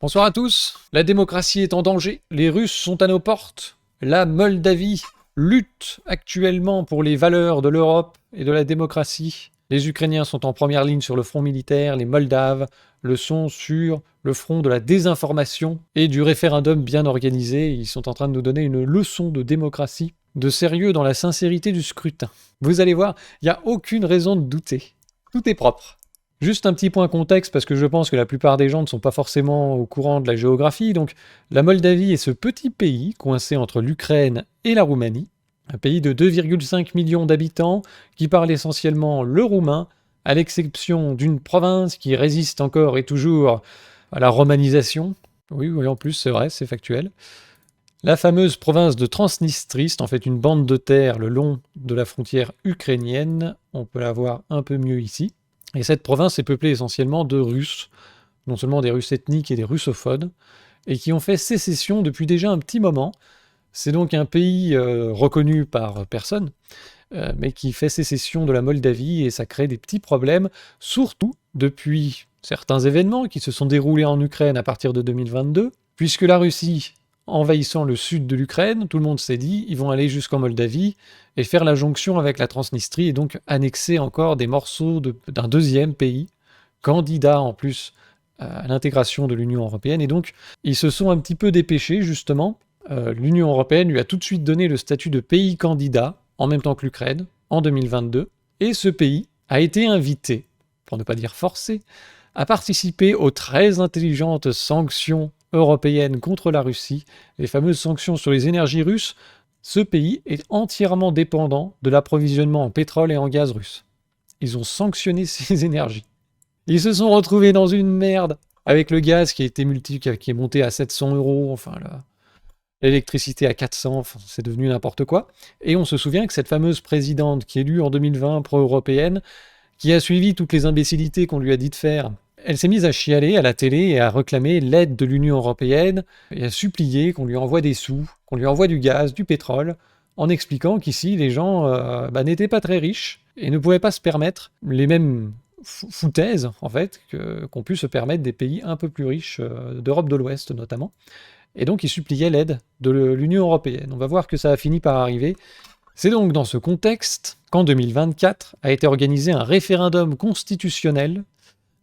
Bonsoir à tous. La démocratie est en danger, les Russes sont à nos portes, la Moldavie lutte actuellement pour les valeurs de l'Europe et de la démocratie. Les Ukrainiens sont en première ligne sur le front militaire, les Moldaves le sont sur le front de la désinformation et du référendum bien organisé. Ils sont en train de nous donner une leçon de démocratie, de sérieux dans la sincérité du scrutin. Vous allez voir, il n'y a aucune raison de douter. Tout est propre. Juste un petit point contexte, parce que je pense que la plupart des gens ne sont pas forcément au courant de la géographie. Donc, la Moldavie est ce petit pays coincé entre l'Ukraine et la Roumanie, un pays de 2,5 millions d'habitants qui parle essentiellement le roumain, à l'exception d'une province qui résiste encore et toujours à la romanisation. Oui, en plus, c'est vrai, c'est factuel. La fameuse province de Transnistrie, c'est en fait une bande de terre le long de la frontière ukrainienne. On peut la voir un peu mieux ici. Et cette province est peuplée essentiellement de Russes, non seulement des Russes ethniques et des russophones, et qui ont fait sécession depuis déjà un petit moment. C'est donc un pays reconnu par personne, mais qui fait sécession de la Moldavie, et ça crée des petits problèmes, surtout depuis certains événements qui se sont déroulés en Ukraine à partir de 2022, puisque la Russie, envahissant le sud de l'Ukraine, tout le monde s'est dit, ils vont aller jusqu'en Moldavie et faire la jonction avec la Transnistrie et donc annexer encore des morceaux d'un deuxième pays, candidat en plus à l'intégration de l'Union européenne. Et donc, ils se sont un petit peu dépêchés, justement. L'Union européenne lui a tout de suite donné le statut de pays candidat, en même temps que l'Ukraine, en 2022. Et ce pays a été invité, pour ne pas dire forcé, à participer aux très intelligentes sanctions européennes contre la Russie, les fameuses sanctions sur les énergies russes. Ce pays est entièrement dépendant de l'approvisionnement en pétrole et en gaz russe. Ils ont sanctionné ces énergies. Ils se sont retrouvés dans une merde avec le gaz qui est monté à 700 €, enfin l'électricité à 400, enfin, c'est devenu n'importe quoi. Et on se souvient que cette fameuse présidente qui est élue en 2020 pro-européenne, qui a suivi toutes les imbécilités qu'on lui a dit de faire, elle s'est mise à chialer à la télé et à réclamer l'aide de l'Union européenne et à supplier qu'on lui envoie des sous, qu'on lui envoie du gaz, du pétrole, en expliquant qu'ici les gens n'étaient pas très riches et ne pouvaient pas se permettre les mêmes foutaises en fait qu'ont pu se permettre des pays un peu plus riches d'Europe de l'Ouest notamment. Et donc ils suppliaient l'aide de l'Union européenne. On va voir que ça a fini par arriver. C'est donc dans ce contexte qu'en 2024 a été organisé un référendum constitutionnel.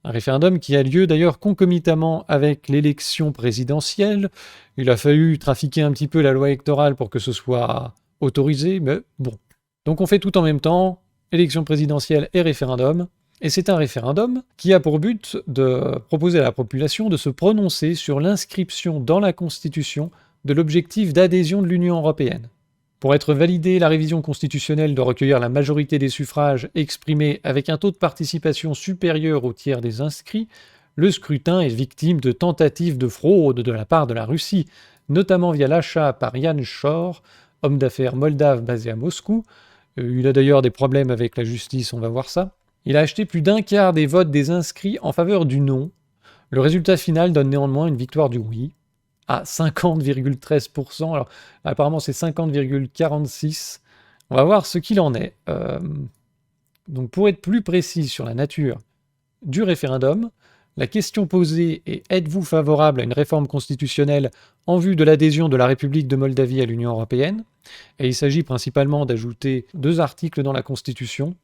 Un référendum qui a lieu d'ailleurs concomitamment avec l'élection présidentielle. Il a fallu trafiquer un petit peu la loi électorale pour que ce soit autorisé, mais bon. Donc on fait tout en même temps, élection présidentielle et référendum. Et c'est un référendum qui a pour but de proposer à la population de se prononcer sur l'inscription dans la Constitution de l'objectif d'adhésion de l'Union européenne. Pour être validée, la révision constitutionnelle doit recueillir la majorité des suffrages exprimés avec un taux de participation supérieur au tiers des inscrits. Le scrutin est victime de tentatives de fraude de la part de la Russie, notamment via l'achat par Jan Shor, homme d'affaires moldave basé à Moscou. Il a d'ailleurs des problèmes avec la justice, on va voir ça. Il a acheté plus d'un quart des votes des inscrits en faveur du non. Le résultat final donne néanmoins une victoire du oui, à 50,13%. Alors, apparemment, c'est 50,46%. On va voir ce qu'il en est. Donc, pour être plus précis sur la nature du référendum, la question posée est « Êtes-vous favorable à une réforme constitutionnelle en vue de l'adhésion de la République de Moldavie à l'Union européenne ?» Et il s'agit principalement d'ajouter 2 articles dans la Constitution.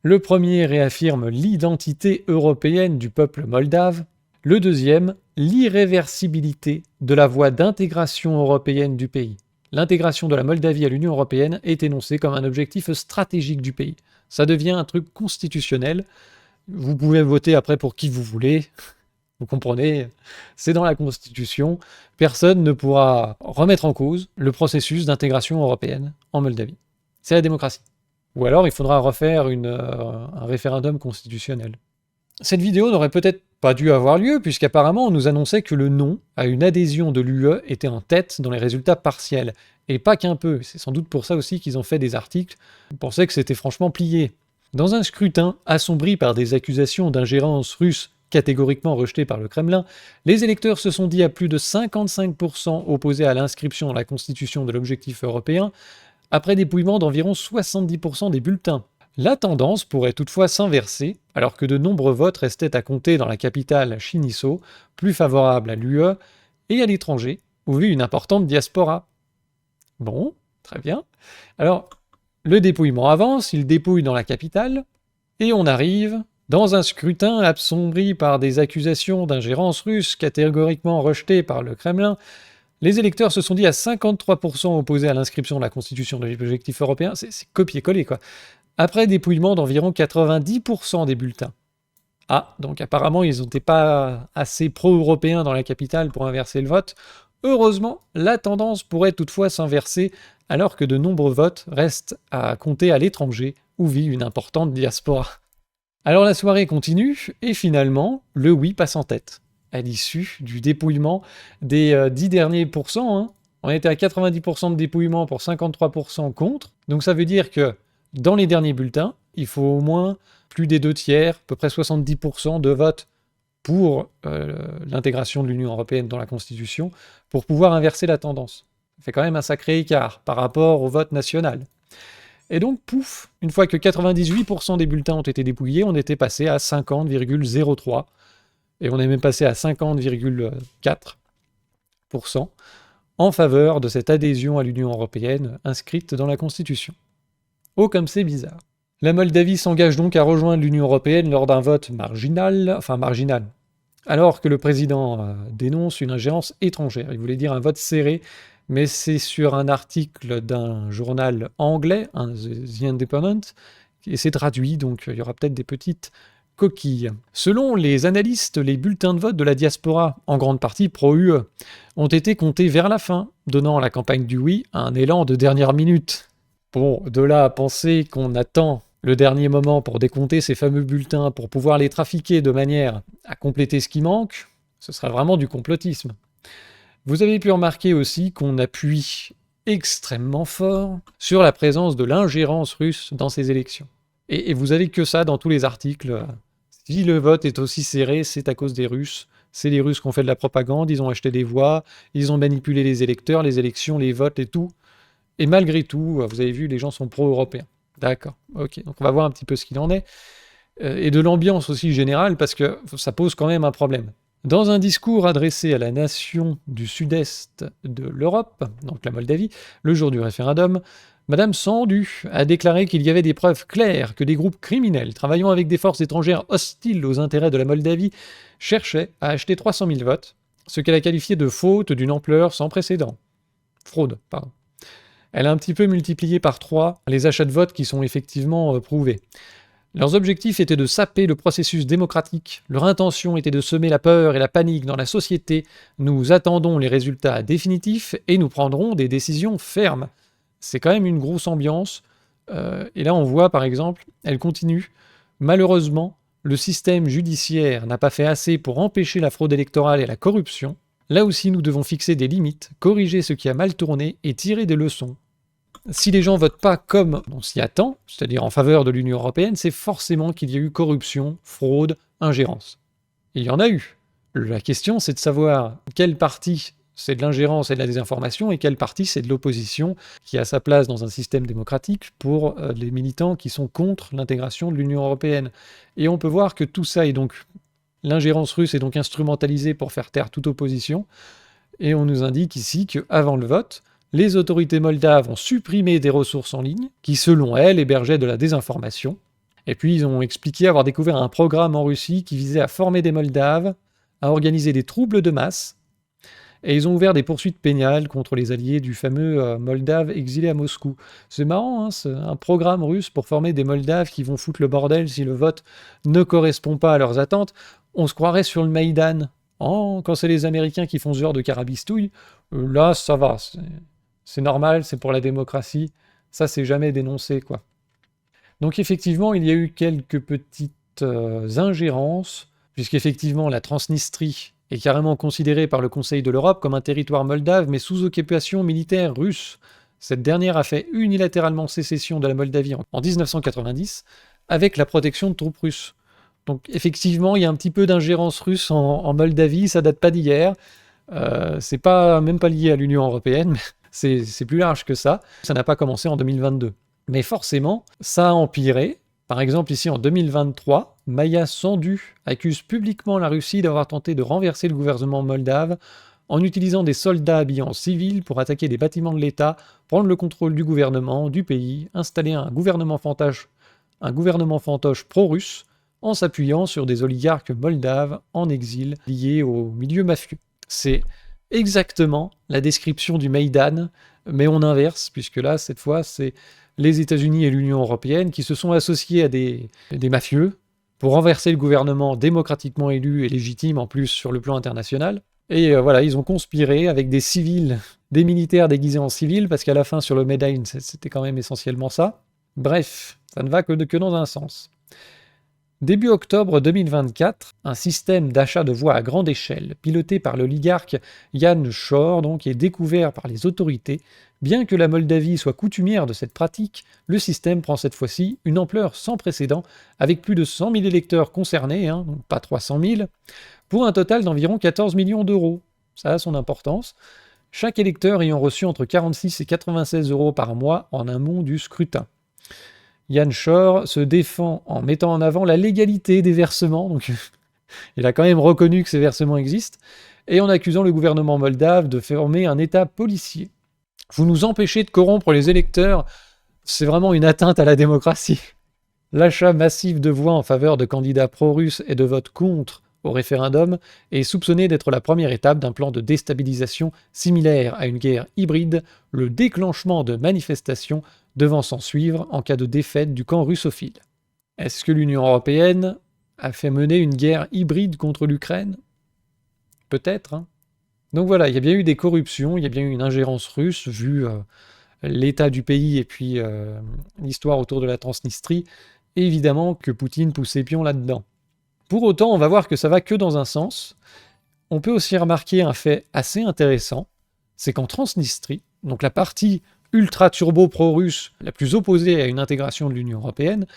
Le premier réaffirme l'identité européenne du peuple moldave. Le deuxième, l'irréversibilité de la voie d'intégration européenne du pays. L'intégration de la Moldavie à l'Union européenne est énoncée comme un objectif stratégique du pays. Ça devient un truc constitutionnel. Vous pouvez voter après pour qui vous voulez. Vous comprenez, c'est dans la Constitution. Personne ne pourra remettre en cause le processus d'intégration européenne en Moldavie. C'est la démocratie. Ou alors il faudra refaire un référendum constitutionnel. Cette vidéo n'aurait peut-être pas dû avoir lieu, puisqu'apparemment on nous annonçait que le non à une adhésion de l'UE était en tête dans les résultats partiels. Et pas qu'un peu, c'est sans doute pour ça aussi qu'ils ont fait des articles. Ils pensaient que c'était franchement plié. Dans un scrutin assombri par des accusations d'ingérence russe catégoriquement rejetées par le Kremlin, les électeurs se sont dit à plus de 55% opposés à l'inscription dans la Constitution de l'objectif européen, après dépouillement d'environ 70% des bulletins. La tendance pourrait toutefois s'inverser, alors que de nombreux votes restaient à compter dans la capitale Shiniso, plus favorable à l'UE et à l'étranger, où vit une importante diaspora. Bon, très bien. Alors, le dépouillement avance, il dépouille dans la capitale, et on arrive dans un scrutin assombri par des accusations d'ingérence russe catégoriquement rejetées par le Kremlin. Les électeurs se sont dit à 53% opposés à l'inscription de la constitution de l'objectif européen. C'est copier-coller, quoi. Après dépouillement d'environ 90% des bulletins. Ah, donc apparemment, ils n'étaient pas assez pro-européens dans la capitale pour inverser le vote. Heureusement, la tendance pourrait toutefois s'inverser alors que de nombreux votes restent à compter à l'étranger où vit une importante diaspora. Alors la soirée continue et finalement, le oui passe en tête. À l'issue du dépouillement des 10 derniers pourcents, hein, on était à 90% de dépouillement pour 53% contre. Donc ça veut dire que dans les derniers bulletins, il faut au moins plus des 2/3, à peu près 70% de votes pour l'intégration de l'Union européenne dans la Constitution, pour pouvoir inverser la tendance. Ça fait quand même un sacré écart par rapport au vote national. Et donc, pouf, une fois que 98% des bulletins ont été dépouillés, on était passé à 50,03%, et on est même passé à 50,4% en faveur de cette adhésion à l'Union européenne inscrite dans la Constitution. Oh, comme c'est bizarre. La Moldavie s'engage donc à rejoindre l'Union européenne lors d'un vote marginal, alors que le président dénonce une ingérence étrangère. Il voulait dire un vote serré, mais c'est sur un article d'un journal anglais, The Independent, et c'est traduit, donc il y aura peut-être des petites coquilles. Selon les analystes, les bulletins de vote de la diaspora, en grande partie pro-UE, ont été comptés vers la fin, donnant à la campagne du oui un élan de dernière minute. Bon, de là à penser qu'on attend le dernier moment pour décompter ces fameux bulletins pour pouvoir les trafiquer de manière à compléter ce qui manque, ce serait vraiment du complotisme. Vous avez pu remarquer aussi qu'on appuie extrêmement fort sur la présence de l'ingérence russe dans ces élections. Et vous avez que ça dans tous les articles. Si le vote est aussi serré, c'est à cause des Russes. C'est les Russes qui ont fait de la propagande, ils ont acheté des voix, ils ont manipulé les électeurs, les élections, les votes et tout. Et malgré tout, vous avez vu, les gens sont pro-européens. D'accord, ok. Donc on va voir un petit peu ce qu'il en est. Et de l'ambiance aussi générale, parce que ça pose quand même un problème. Dans un discours adressé à la nation du sud-est de l'Europe, donc la Moldavie, le jour du référendum, Madame Sandu a déclaré qu'il y avait des preuves claires que des groupes criminels travaillant avec des forces étrangères hostiles aux intérêts de la Moldavie cherchaient à acheter 300 000 votes, ce qu'elle a qualifié de faute d'une ampleur sans précédent. Fraude, pardon. Elle a un petit peu multiplié par 3 les achats de votes qui sont effectivement prouvés. Leurs objectifs étaient de saper le processus démocratique, leur intention était de semer la peur et la panique dans la société. Nous attendons les résultats définitifs et nous prendrons des décisions fermes. C'est quand même une grosse ambiance. Et là, on voit, par exemple, elle continue. Malheureusement, le système judiciaire n'a pas fait assez pour empêcher la fraude électorale et la corruption. Là aussi, nous devons fixer des limites, corriger ce qui a mal tourné et tirer des leçons. Si les gens votent pas comme on s'y attend, c'est-à-dire en faveur de l'Union européenne, c'est forcément qu'il y a eu corruption, fraude, ingérence. Il y en a eu. La question, c'est de savoir quelle partie c'est de l'ingérence et de la désinformation et quelle partie c'est de l'opposition qui a sa place dans un système démocratique pour les militants qui sont contre l'intégration de l'Union européenne. Et on peut voir que tout ça est donc... L'ingérence russe est donc instrumentalisée pour faire taire toute opposition. Et on nous indique ici qu'avant le vote, les autorités moldaves ont supprimé des ressources en ligne qui, selon elles, hébergeaient de la désinformation. Et puis, ils ont expliqué avoir découvert un programme en Russie qui visait à former des Moldaves, à organiser des troubles de masse. Et ils ont ouvert des poursuites pénales contre les alliés du fameux Moldave exilé à Moscou. C'est marrant, hein, c'est un programme russe pour former des Moldaves qui vont foutre le bordel si le vote ne correspond pas à leurs attentes. On se croirait sur le Maïdan. Oh, quand c'est les Américains qui font ce genre de carabistouille, là, ça va. C'est normal, c'est pour la démocratie. Ça, c'est jamais dénoncé, quoi. Donc effectivement, il y a eu quelques petites ingérences, puisqu'effectivement, la Transnistrie est carrément considérée par le Conseil de l'Europe comme un territoire moldave, mais sous occupation militaire russe. Cette dernière a fait unilatéralement sécession de la Moldavie en 1990, avec la protection de troupes russes. Donc effectivement, il y a un petit peu d'ingérence russe en Moldavie, ça date pas d'hier. C'est pas, même pas lié à l'Union européenne, mais c'est plus large que ça. Ça n'a pas commencé en 2022. Mais forcément, ça a empiré, Par exemple, ici en 2023, Maya Sandu accuse publiquement la Russie d'avoir tenté de renverser le gouvernement moldave en utilisant des soldats habillés en civil pour attaquer des bâtiments de l'État, prendre le contrôle du gouvernement, du pays, installer un gouvernement fantoche pro-russe en s'appuyant sur des oligarques moldaves en exil liés au milieu mafieux. C'est exactement la description du Maïdan, mais on inverse, puisque là, cette fois, c'est les États-Unis et l'Union européenne qui se sont associés à des mafieux pour renverser le gouvernement démocratiquement élu et légitime en plus sur le plan international. Et voilà, ils ont conspiré avec des civils, des militaires déguisés en civils, parce qu'à la fin, sur le Maidan, c'était quand même essentiellement ça. Bref, ça ne va que dans un sens. Début octobre 2024, un système d'achat de voix à grande échelle, piloté par l'oligarque Jan Shor, donc, est découvert par les autorités. Bien que la Moldavie soit coutumière de cette pratique, le système prend cette fois-ci une ampleur sans précédent, avec plus de 100 000 électeurs concernés, donc pas 300 000, pour un total d'environ 14 millions d'euros. Ça a son importance. Chaque électeur ayant reçu entre 46 et 96 euros par mois en amont du scrutin. Jan Shor se défend en mettant en avant la légalité des versements, donc il a quand même reconnu que ces versements existent, et en accusant le gouvernement moldave de former un État policier. Vous nous empêchez de corrompre les électeurs, c'est vraiment une atteinte à la démocratie. L'achat massif de voix en faveur de candidats pro-russes et de votes contre au référendum est soupçonné d'être la première étape d'un plan de déstabilisation similaire à une guerre hybride, le déclenchement de manifestations devant s'en suivre en cas de défaite du camp russophile. Est-ce que l'Union européenne a fait mener une guerre hybride contre l'Ukraine? Peut-être, hein. Donc voilà, il y a bien eu des corruptions, il y a bien eu une ingérence russe, vu l'état du pays et puis l'histoire autour de la Transnistrie, et évidemment que Poutine pousse ses pions là-dedans. Pour autant, on va voir que ça va que dans un sens. On peut aussi remarquer un fait assez intéressant, c'est qu'en Transnistrie, donc la partie ultra-turbo pro-russe, la plus opposée à une intégration de l'Union européenne,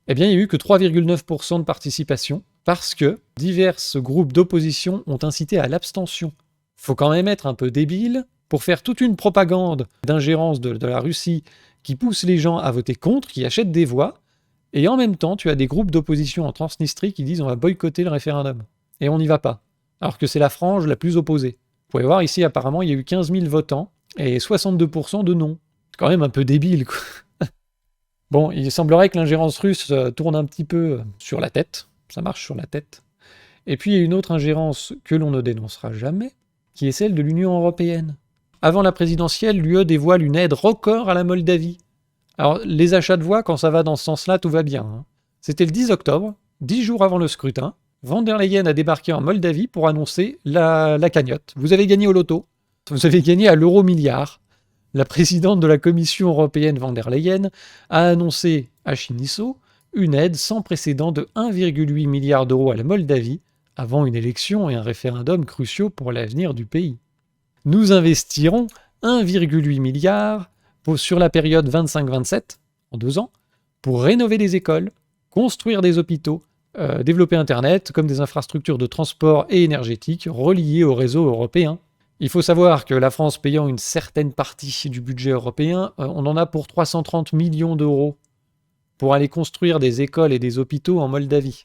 eh bien, il n'y a eu que 3,9% de participation, parce que divers groupes d'opposition ont incité à l'abstention. Faut quand même être un peu débile pour faire toute une propagande d'ingérence de la Russie qui pousse les gens à voter contre, qui achètent des voix, et en même temps, tu as des groupes d'opposition en Transnistrie qui disent on va boycotter le référendum. Et on n'y va pas. Alors que c'est la frange la plus opposée. Vous pouvez voir ici, apparemment, il y a eu 15 000 votants et 62% de non. C'est quand même un peu débile, quoi. Bon, il semblerait que l'ingérence russe tourne un petit peu sur la tête. Ça marche sur la tête. Et puis, il y a une autre ingérence que l'on ne dénoncera jamais, qui est celle de l'Union européenne. Avant la présidentielle, l'UE dévoile une aide record à la Moldavie. Alors, les achats de voix, quand ça va dans ce sens-là, tout va bien, hein. C'était le 10 octobre, 10 jours avant le scrutin. Von der Leyen a débarqué en Moldavie pour annoncer la cagnotte. Vous avez gagné au loto. Vous avez gagné à l'euro-milliard. La présidente de la Commission européenne, Von der Leyen, a annoncé à Chinisso une aide sans précédent de 1,8 milliard d'euros à la Moldavie, avant une élection et un référendum cruciaux pour l'avenir du pays. Nous investirons 1,8 milliard sur la période 25-27, en 2 ans, pour rénover des écoles, construire des hôpitaux, développer Internet comme des infrastructures de transport et énergétiques reliées au réseau européen. Il faut savoir que la France payant une certaine partie du budget européen, on en a pour 330 millions d'euros pour aller construire des écoles et des hôpitaux en Moldavie.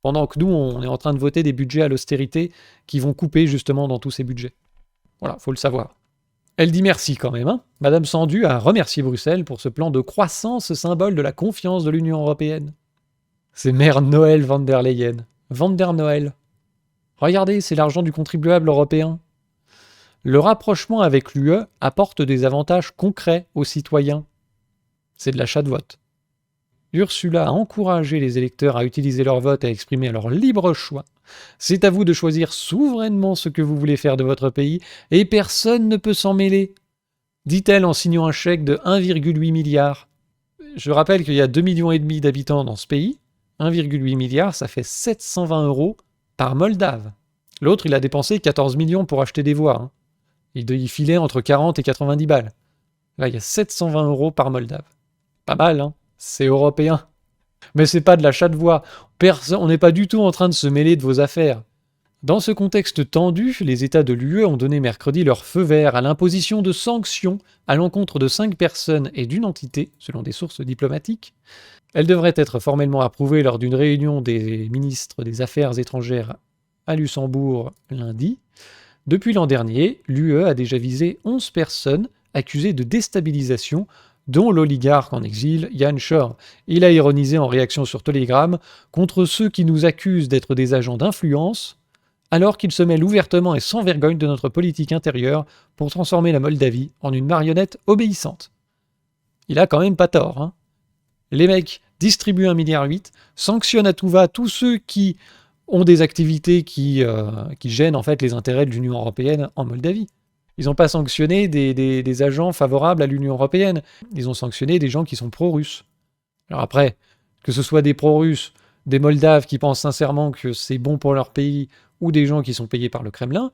Pendant que nous, on est en train de voter des budgets à l'austérité qui vont couper justement dans tous ces budgets. Voilà, faut le savoir. Elle dit merci quand même, hein. Madame Sandu a remercié Bruxelles pour ce plan de croissance symbole de la confiance de l'Union européenne. C'est Mère Noël Van der Leyen. Van der Noël. Regardez, c'est l'argent du contribuable européen. Le rapprochement avec l'UE apporte des avantages concrets aux citoyens. C'est de l'achat de vote. Ursula a encouragé les électeurs à utiliser leur vote et à exprimer leur libre choix. C'est à vous de choisir souverainement ce que vous voulez faire de votre pays, et personne ne peut s'en mêler, dit-elle en signant un chèque de 1,8 milliard. Je rappelle qu'il y a 2,5 millions d'habitants dans ce pays. 1,8 milliard, ça fait 720 euros par Moldave. L'autre, il a dépensé 14 millions pour acheter des voix, hein. Il filait entre 40 et 90 balles. Là, il y a 720 euros par Moldave. Pas mal, hein. C'est européen. Mais c'est pas de l'achat de voix. On n'est pas du tout en train de se mêler de vos affaires. Dans ce contexte tendu, les États de l'UE ont donné mercredi leur feu vert à l'imposition de sanctions à l'encontre de 5 personnes et d'une entité, selon des sources diplomatiques. Elles devraient être formellement approuvées lors d'une réunion des ministres des Affaires étrangères à Luxembourg lundi. Depuis l'an dernier, l'UE a déjà visé 11 personnes accusées de déstabilisation, dont l'oligarque en exil Jan Schor. Il a ironisé en réaction sur Telegram contre ceux qui nous accusent d'être des agents d'influence, alors qu'ils se mêlent ouvertement et sans vergogne de notre politique intérieure pour transformer la Moldavie en une marionnette obéissante. Il a quand même pas tort, hein. Les mecs distribuent 1,8 milliard, sanctionnent à tout va tous ceux qui ont des activités qui gênent en fait les intérêts de l'Union européenne en Moldavie. Ils n'ont pas sanctionné des agents favorables à l'Union européenne. Ils ont sanctionné des gens qui sont pro-russes. Alors après, que ce soit des pro-russes, des Moldaves qui pensent sincèrement que c'est bon pour leur pays, ou des gens qui sont payés par le Kremlin,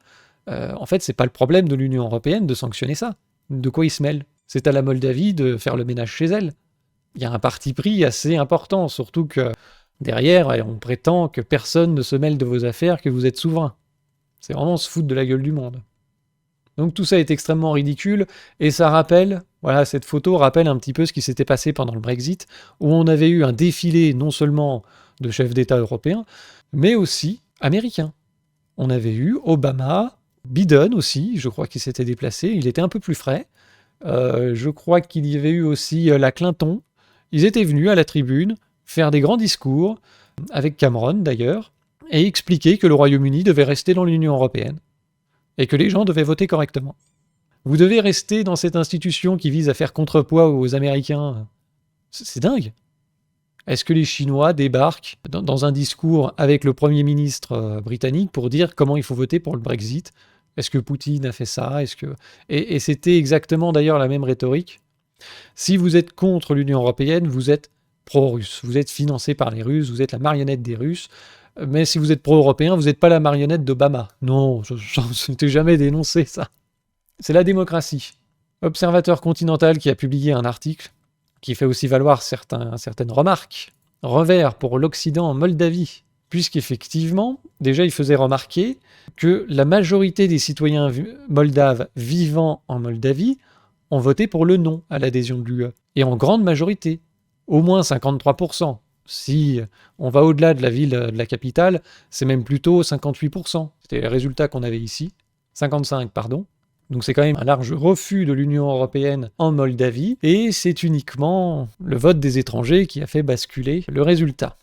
en fait, c'est pas le problème de l'Union européenne de sanctionner ça. De quoi ils se mêlent? C'est à la Moldavie de faire le ménage chez elle. Il y a un parti pris assez important, surtout que derrière, on prétend que personne ne se mêle de vos affaires, que vous êtes souverain. C'est vraiment se foutre de la gueule du monde. Donc tout ça est extrêmement ridicule, et ça rappelle, voilà, cette photo rappelle un petit peu ce qui s'était passé pendant le Brexit, où on avait eu un défilé non seulement de chefs d'État européens, mais aussi américains. On avait eu Obama, Biden aussi, je crois qu'il s'était déplacé, il était un peu plus frais. Je crois qu'il y avait eu aussi la Clinton. Ils étaient venus à la tribune faire des grands discours, avec Cameron d'ailleurs, et expliquer que le Royaume-Uni devait rester dans l'Union européenne, et que les gens devaient voter correctement. Vous devez rester dans cette institution qui vise à faire contrepoids aux Américains. C'est dingue. Est-ce que les Chinois débarquent dans un discours avec le Premier ministre britannique pour dire comment il faut voter pour le Brexit? Est-ce que Poutine a fait ça? Et c'était exactement d'ailleurs la même rhétorique. Si vous êtes contre l'Union européenne, vous êtes pro-russe. Vous êtes financé par les Russes, vous êtes la marionnette des Russes. Mais si vous êtes pro-européen, vous n'êtes pas la marionnette d'Obama. Non, je n'ai jamais dénoncé ça. C'est la démocratie. Observateur Continental qui a publié un article qui fait aussi valoir certaines remarques. Revers pour l'Occident en Moldavie. Puisqu'effectivement, déjà il faisait remarquer que la majorité des citoyens moldaves vivant en Moldavie ont voté pour le non à l'adhésion de l'UE. Et en grande majorité, au moins 53%. Si on va au-delà de la ville, de la capitale, c'est même plutôt 58%. C'était le résultat qu'on avait ici. 55, pardon. Donc c'est quand même un large refus de l'Union européenne en Moldavie, et c'est uniquement le vote des étrangers qui a fait basculer le résultat.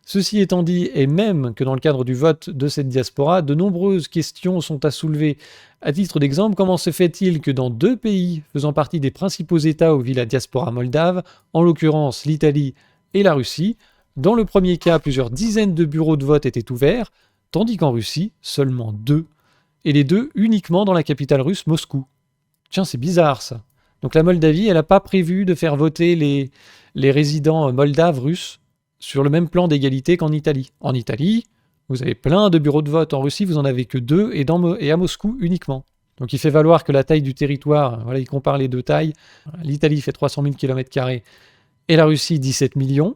Ceci étant dit, et même que dans le cadre du vote de cette diaspora, de nombreuses questions sont à soulever. À titre d'exemple, comment se fait-il que dans 2 pays faisant partie des principaux États où vit la diaspora moldave, en l'occurrence l'Italie et la Russie, dans le premier cas, plusieurs dizaines de bureaux de vote étaient ouverts, tandis qu'en Russie, seulement 2, et les 2 uniquement dans la capitale russe, Moscou. Tiens, c'est bizarre ça. Donc la Moldavie, elle n'a pas prévu de faire voter les résidents moldaves russes sur le même plan d'égalité qu'en Italie. En Italie, vous avez plein de bureaux de vote. En Russie, vous en avez que 2 et à Moscou uniquement. Donc il fait valoir que la taille du territoire, voilà, il compare les 2 tailles. L'Italie fait 300 000 km² et la Russie 17 millions.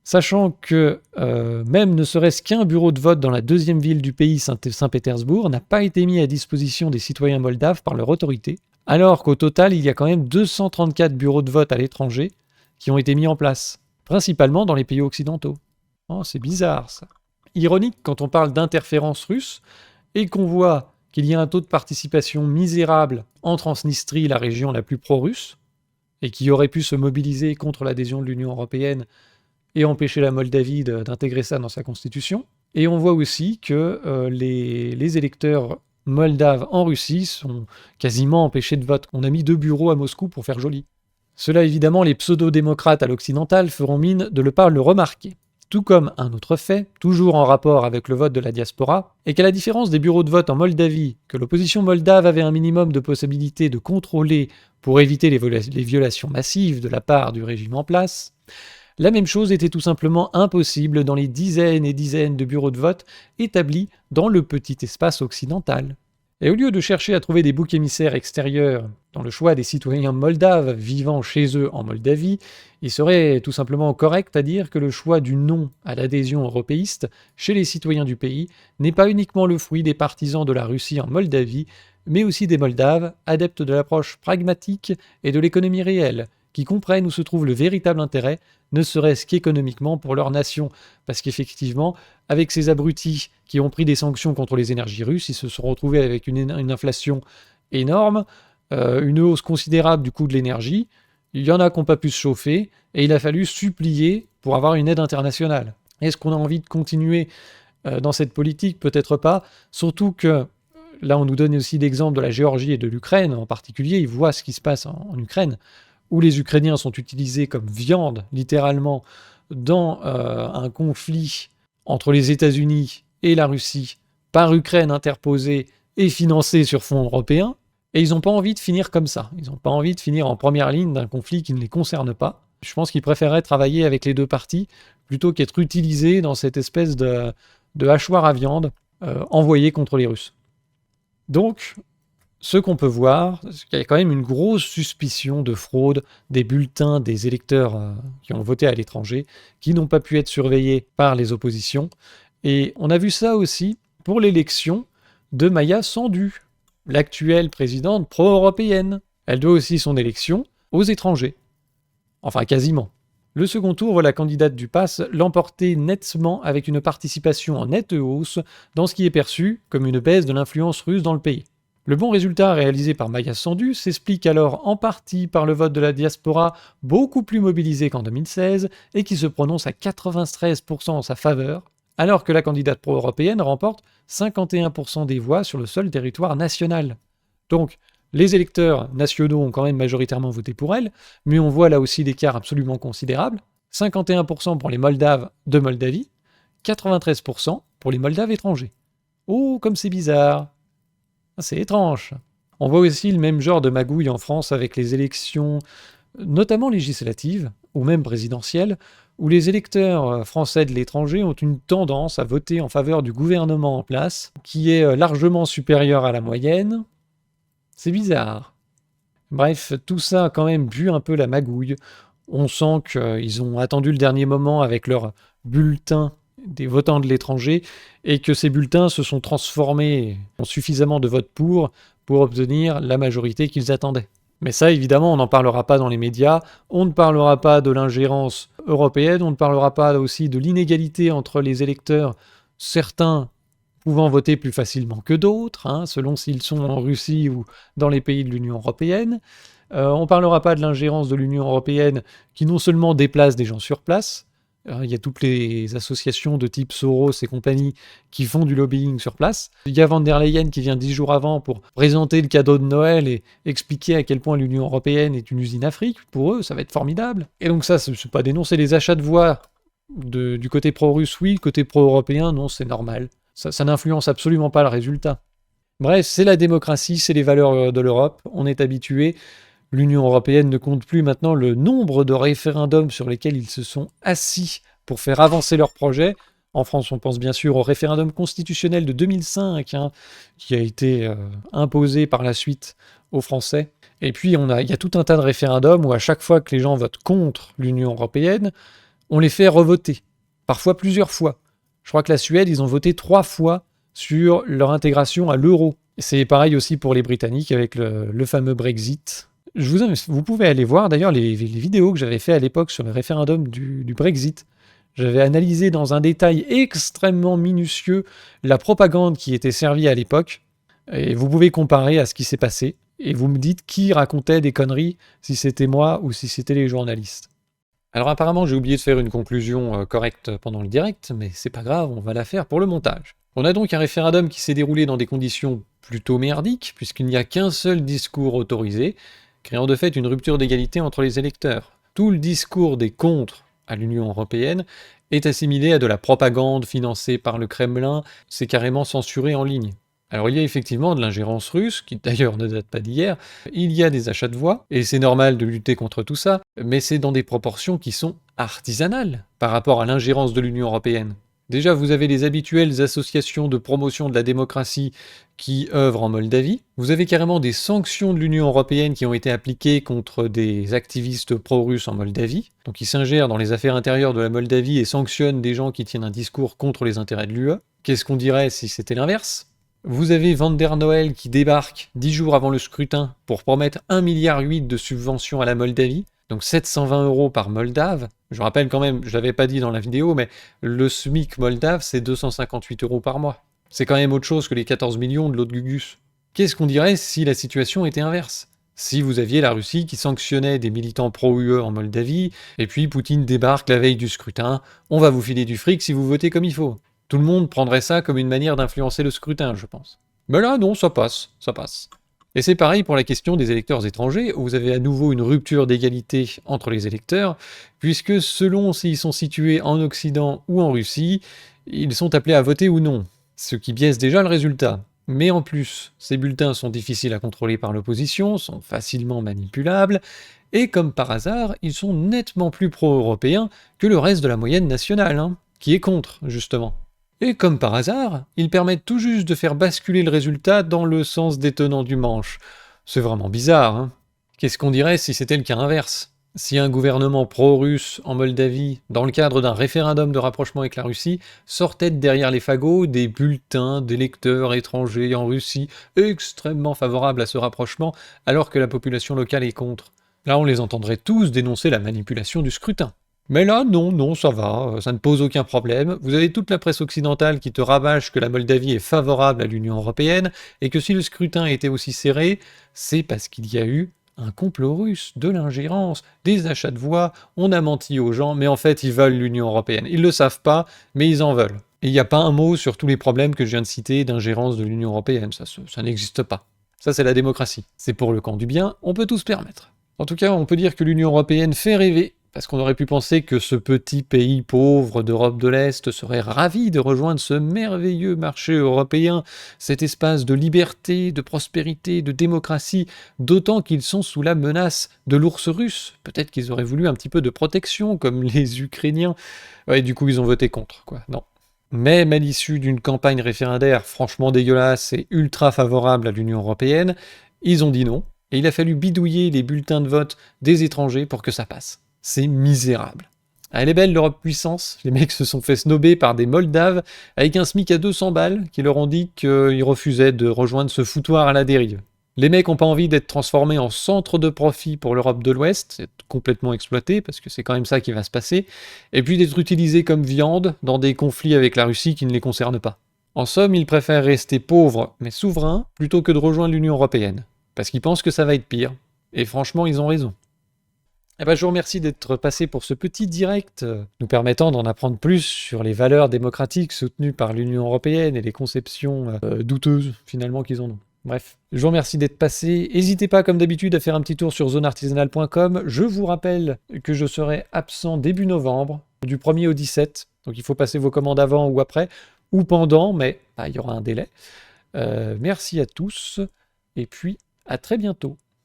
Sachant que même ne serait-ce qu'un bureau de vote dans la 2e ville du pays, Saint-Pétersbourg, n'a pas été mis à disposition des citoyens moldaves par leur autorité, alors qu'au total, il y a quand même 234 bureaux de vote à l'étranger qui ont été mis en place, principalement dans les pays occidentaux. Oh, c'est bizarre ça. Ironique quand on parle d'interférence russe et qu'on voit qu'il y a un taux de participation misérable en Transnistrie, la région la plus pro-russe, et qui aurait pu se mobiliser contre l'adhésion de l'Union européenne et empêcher la Moldavie d'intégrer ça dans sa constitution. Et on voit aussi que les électeurs moldaves en Russie sont quasiment empêchés de vote. On a mis 2 bureaux à Moscou pour faire joli. Cela évidemment, les pseudo-démocrates à l'occidental feront mine de ne pas le remarquer. Tout comme un autre fait, toujours en rapport avec le vote de la diaspora, est qu'à la différence des bureaux de vote en Moldavie, que l'opposition moldave avait un minimum de possibilités de contrôler pour éviter les violations massives de la part du régime en place, la même chose était tout simplement impossible dans les dizaines et dizaines de bureaux de vote établis dans le petit espace occidental. Et au lieu de chercher à trouver des boucs émissaires extérieurs dans le choix des citoyens moldaves vivant chez eux en Moldavie, il serait tout simplement correct à dire que le choix du non à l'adhésion européiste chez les citoyens du pays n'est pas uniquement le fruit des partisans de la Russie en Moldavie, mais aussi des Moldaves, adeptes de l'approche pragmatique et de l'économie réelle, qui comprennent où se trouve le véritable intérêt, ne serait-ce qu'économiquement pour leur nation. Parce qu'effectivement, avec ces abrutis qui ont pris des sanctions contre les énergies russes, ils se sont retrouvés avec une inflation énorme, une hausse considérable du coût de l'énergie. Il y en a qui n'ont pas pu se chauffer, et il a fallu supplier pour avoir une aide internationale. Est-ce qu'on a envie de continuer dans cette politique? Peut-être pas. Surtout que là, on nous donne aussi l'exemple de la Géorgie et de l'Ukraine en particulier. Ils voient ce qui se passe en Ukraine, où les Ukrainiens sont utilisés comme viande, littéralement, dans un conflit entre les États-Unis et la Russie, par Ukraine interposée et financée sur fonds européens, et ils n'ont pas envie de finir comme ça. Ils n'ont pas envie de finir en première ligne d'un conflit qui ne les concerne pas. Je pense qu'ils préféreraient travailler avec les deux parties plutôt qu'être utilisés dans cette espèce de hachoir à viande envoyé contre les Russes. Donc, ce qu'on peut voir, c'est qu'il y a quand même une grosse suspicion de fraude des bulletins des électeurs qui ont voté à l'étranger, qui n'ont pas pu être surveillés par les oppositions. Et on a vu ça aussi pour l'élection de Maia Sandu, l'actuelle présidente pro-européenne. Elle doit aussi son élection aux étrangers. Enfin, quasiment. Le second tour voit la candidate du PASS l'emporter nettement avec une participation en nette hausse dans ce qui est perçu comme une baisse de l'influence russe dans le pays. Le bon résultat réalisé par Maia Sandu s'explique alors en partie par le vote de la diaspora beaucoup plus mobilisé qu'en 2016 et qui se prononce à 93% en sa faveur, alors que la candidate pro-européenne remporte 51% des voix sur le seul territoire national. Donc, les électeurs nationaux ont quand même majoritairement voté pour elle, mais on voit là aussi l'écart absolument considérable. 51% pour les Moldaves de Moldavie, 93% pour les Moldaves étrangers. Oh, comme c'est bizarre! C'est étrange. On voit aussi le même genre de magouille en France avec les élections, notamment législatives, ou même présidentielles, où les électeurs français de l'étranger ont une tendance à voter en faveur du gouvernement en place, qui est largement supérieur à la moyenne. C'est bizarre. Bref, tout ça a quand même bu un peu la magouille. On sent qu'ils ont attendu le dernier moment avec leur bulletin des votants de l'étranger, et que ces bulletins se sont transformés en suffisamment de votes pour obtenir la majorité qu'ils attendaient. Mais ça, évidemment, on n'en parlera pas dans les médias, on ne parlera pas de l'ingérence européenne, on ne parlera pas aussi de l'inégalité entre les électeurs, certains pouvant voter plus facilement que d'autres, selon s'ils sont en Russie ou dans les pays de l'Union européenne. On ne parlera pas de l'ingérence de l'Union européenne qui non seulement déplace des gens sur place, il y a toutes les associations de type Soros et compagnie qui font du lobbying sur place. Il y a Van der Leyen qui vient 10 jours avant pour présenter le cadeau de Noël et expliquer à quel point l'Union européenne est une usine Afrique. Pour eux, ça va être formidable. Et donc ça, c'est pas dénoncer les achats de voix du côté pro-russe, oui, côté pro-européen, non, c'est normal. Ça n'influence absolument pas le résultat. Bref, c'est la démocratie, c'est les valeurs de l'Europe, on est habitué. L'Union européenne ne compte plus maintenant le nombre de référendums sur lesquels ils se sont assis pour faire avancer leurs projets. En France, on pense bien sûr au référendum constitutionnel de 2005, qui a été imposé par la suite aux Français. Et puis, il y a tout un tas de référendums où à chaque fois que les gens votent contre l'Union européenne, on les fait revoter, parfois plusieurs fois. Je crois que la Suède, ils ont voté 3 fois sur leur intégration à l'euro. C'est pareil aussi pour les Britanniques avec le fameux Brexit. Vous pouvez aller voir d'ailleurs les vidéos que j'avais fait à l'époque sur le référendum du Brexit. J'avais analysé dans un détail extrêmement minutieux la propagande qui était servie à l'époque. Et vous pouvez comparer à ce qui s'est passé. Et vous me dites qui racontait des conneries, si c'était moi ou si c'était les journalistes. Alors apparemment, j'ai oublié de faire une conclusion correcte pendant le direct, mais c'est pas grave, on va la faire pour le montage. On a donc un référendum qui s'est déroulé dans des conditions plutôt merdiques, puisqu'il n'y a qu'un seul discours autorisé, créant de fait une rupture d'égalité entre les électeurs. Tout le discours des contre à l'Union européenne est assimilé à de la propagande financée par le Kremlin, c'est carrément censuré en ligne. Alors il y a effectivement de l'ingérence russe, qui d'ailleurs ne date pas d'hier, il y a des achats de voix, et c'est normal de lutter contre tout ça, mais c'est dans des proportions qui sont artisanales par rapport à l'ingérence de l'Union européenne. Déjà, vous avez les habituelles associations de promotion de la démocratie qui œuvrent en Moldavie. Vous avez carrément des sanctions de l'Union européenne qui ont été appliquées contre des activistes pro-russes en Moldavie. Donc ils s'ingèrent dans les affaires intérieures de la Moldavie et sanctionnent des gens qui tiennent un discours contre les intérêts de l'UE. Qu'est-ce qu'on dirait si c'était l'inverse ? Vous avez Van der Noël qui débarque 10 jours avant le scrutin pour promettre 1,8 milliard de subventions à la Moldavie, donc 720 € par Moldave. Je rappelle quand même, je l'avais pas dit dans la vidéo, mais le SMIC moldave, c'est 258 € par mois. C'est quand même autre chose que les 14 millions de l'autre Gugus. Qu'est-ce qu'on dirait si la situation était inverse ? Si vous aviez la Russie qui sanctionnait des militants pro-UE en Moldavie, et puis Poutine débarque la veille du scrutin, on va vous filer du fric si vous votez comme il faut. Tout le monde prendrait ça comme une manière d'influencer le scrutin, je pense. Mais là, non, ça passe, ça passe. Et c'est pareil pour la question des électeurs étrangers, où vous avez à nouveau une rupture d'égalité entre les électeurs, puisque selon s'ils sont situés en Occident ou en Russie, ils sont appelés à voter ou non, ce qui biaise déjà le résultat. Mais en plus, ces bulletins sont difficiles à contrôler par l'opposition, sont facilement manipulables, et comme par hasard, ils sont nettement plus pro-européens que le reste de la moyenne nationale, qui est contre, justement. Et comme par hasard, ils permettent tout juste de faire basculer le résultat dans le sens des tenants du manche. C'est vraiment bizarre, Qu'est-ce qu'on dirait si c'était le cas inverse ? Si un gouvernement pro-russe en Moldavie, dans le cadre d'un référendum de rapprochement avec la Russie, sortait de derrière les fagots des bulletins d'électeurs étrangers en Russie extrêmement favorables à ce rapprochement, alors que la population locale est contre. Là, on les entendrait tous dénoncer la manipulation du scrutin. Mais là, non, ça va, ça ne pose aucun problème. Vous avez toute la presse occidentale qui te rabâche que la Moldavie est favorable à l'Union européenne, et que si le scrutin était aussi serré, c'est parce qu'il y a eu un complot russe, de l'ingérence, des achats de voix, on a menti aux gens, mais en fait ils veulent l'Union européenne. Ils le savent pas, mais ils en veulent. Et il n'y a pas un mot sur tous les problèmes que je viens de citer d'ingérence de l'Union européenne, ça n'existe pas. Ça c'est la démocratie. C'est pour le camp du bien, on peut tout se permettre. En tout cas, on peut dire que l'Union européenne fait rêver, parce qu'on aurait pu penser que ce petit pays pauvre d'Europe de l'Est serait ravi de rejoindre ce merveilleux marché européen, cet espace de liberté, de prospérité, de démocratie, d'autant qu'ils sont sous la menace de l'ours russe. Peut-être qu'ils auraient voulu un petit peu de protection, comme les Ukrainiens. Ouais, du coup, ils ont voté contre, quoi. Non. Même à l'issue d'une campagne référendaire franchement dégueulasse et ultra favorable à l'Union européenne, ils ont dit non, et il a fallu bidouiller les bulletins de vote des étrangers pour que ça passe. C'est misérable. Elle est belle l'Europe puissance, les mecs se sont fait snober par des Moldaves avec un SMIC à 200 balles qui leur ont dit qu'ils refusaient de rejoindre ce foutoir à la dérive. Les mecs n'ont pas envie d'être transformés en centre de profit pour l'Europe de l'Ouest, c'est complètement exploité parce que c'est quand même ça qui va se passer, et puis d'être utilisés comme viande dans des conflits avec la Russie qui ne les concernent pas. En somme, ils préfèrent rester pauvres mais souverains plutôt que de rejoindre l'Union européenne, parce qu'ils pensent que ça va être pire. Et franchement, ils ont raison. Je vous remercie d'être passé pour ce petit direct, nous permettant d'en apprendre plus sur les valeurs démocratiques soutenues par l'Union européenne et les conceptions douteuses, finalement, qu'ils en ont. Bref, je vous remercie d'être passé. N'hésitez pas, comme d'habitude, à faire un petit tour sur zoneartisanale.com. Je vous rappelle que je serai absent début novembre, du 1er au 17. Donc il faut passer vos commandes avant ou après, ou pendant, mais il y aura un délai. Merci à tous, et puis à très bientôt.